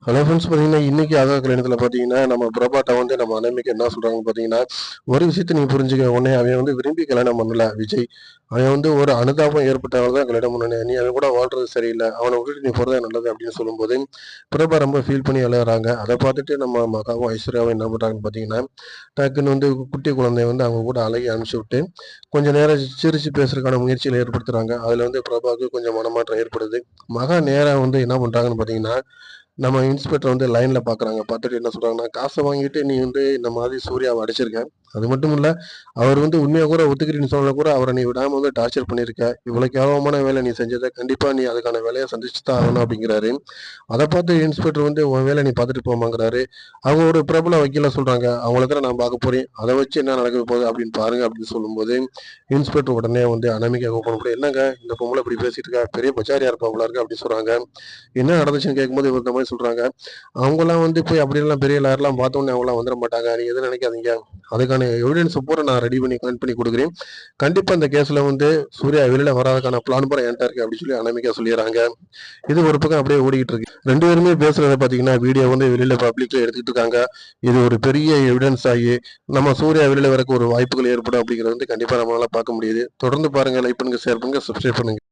Hello friends, பார்த்தீங்கன்னா இன்னைக்கு ஆகா கல்யாணத்தில் பார்த்தீங்கன்னா நம்ம பிரபாட்டை வந்து நம்ம அண்ணனுக்கு என்ன சொல்கிறாங்கன்னு பார்த்தீங்கன்னா, ஒரு விஷயத்த நீ புரிஞ்சுக்க. உடனே அவன் வந்து விரும்பி கல்யாணம் பண்ணல விஜய். அவன் வந்து ஒரு அனுதாபம் ஏற்பட்டவங்க தான் கல்யாணம் பண்ணனே. நீ அவன் கூட வாழ்றது சரியில்லை, அவனை விட்டுட்டு நீ போகிறதே நல்லது அப்படின்னு சொல்லும்போது பிரபா ரொம்ப ஃபீல் பண்ணி அழுகுறாங்க. அதை பார்த்துட்டு நம்ம மகாவும் ஐஸ்வர்யாவும் என்ன பண்ணுறாங்கன்னு பார்த்தீங்கன்னா, டக்குன்னு வந்து குட்டி குழந்தைய வந்து அவங்க கூட அழகி அனுப்பிச்சி விட்டு கொஞ்சம் நேரம் சிரித்து பேசுறதுக்கான முயற்சியில் ஏற்படுத்துகிறாங்க. அதில் வந்து பிரபாவுக்கு கொஞ்சம் மனமாற்றம் ஏற்படுது. மகா நேராக வந்து என்ன பண்ணுறாங்கன்னு பார்த்தீங்கன்னா, நம்ம இன்ஸ்பெக்டர் வந்து லைன்ல பாக்குறாங்க. பார்த்துட்டு என்ன சொல்றாங்கன்னா, காசை வாங்கிட்டு நீ வந்து இந்த மாதிரி சூர்யாவை அடிச்சிருக்க. அது மட்டும் இல்ல, அவர் வந்து உண்மையா கூட ஒத்துக்கிறேன்னு சொன்னா கூட அவரை நீ விடாம வந்து டார்ச்சர் பண்ணியிருக்க. இவ்வளவு கேவலமான வேலை நீ செஞ்சதை கண்டிப்பா நீ அதுக்கான வேலையை சந்திச்சு தான் ஆகணும் அப்படிங்கிறாரு. அதை பார்த்து இன்ஸ்பெக்டர் வந்து உன் வேலை நீ பார்த்துட்டு போமாங்கிறாரு. அவங்க ஒரு பிரபல வக்கீல சொல்றாங்க, அவங்கள தான் நான் பார்க்க போறேன், அதை வச்சு என்ன நடக்க போகுது அப்படின்னு பாருங்க அப்படின்னு சொல்லும்போது இன்ஸ்பெக்டர் உடனே வந்து அனாமிகா ஓப்பன் பண்ணி, என்னங்க இந்த பொம்பளை இப்படி பேசிட்டு இருக்கா, பெரிய பச்சாரியா இருப்பாங்களா இருக்கு அப்படின்னு சொல்றாங்க. என்ன நடந்துச்சுன்னு கேட்கும்போது இவர் இந்த மாதிரி சொல்றாங்க, அவங்கலாம் வந்து போய் அப்படியெல்லாம் பெரிய லாயர்லாம் பார்த்தோன்னே அவங்களாம் வந்துட மாட்டாங்க, நீங்க எதுவும் நினைக்காதீங்க, அதுக்கான எவிடன்ஸ் பூரா நான் ரெடி பண்ணி கலெக்ட் பண்ணி கொடுக்குறேன், கண்டிப்பா இந்த கேஸ்ல வந்து சூர்யா வெளியில வராதுக்கான பிளான் பூரா என்கிட்ட இருக்கு அப்படின்னு சொல்லி அனாமிகா சொல்லிடுறாங்க. இது ஒரு பக்கம் அப்படியே ஓடிக்கிட்டு இருக்கு. ரெண்டு பேருமே பேசுறத பாத்தீங்கன்னா வீடியோ வந்து வெளியில பப்ளிக்ல எடுத்துட்டு இருக்காங்க. இது ஒரு பெரிய எவிடன்ஸ் ஆகி நம்ம சூர்யா வெளியில வரக்கு ஒரு வாய்ப்புகள் ஏற்படும் அப்படிங்கிறது வந்து கண்டிப்பா நம்மளால பார்க்க முடியுது. தொடர்ந்து பாருங்க, லைக் பண்ணுங்க, ஷேர் பண்ணுங்க, சப்ஸ்கிரைப் பண்ணுங்க.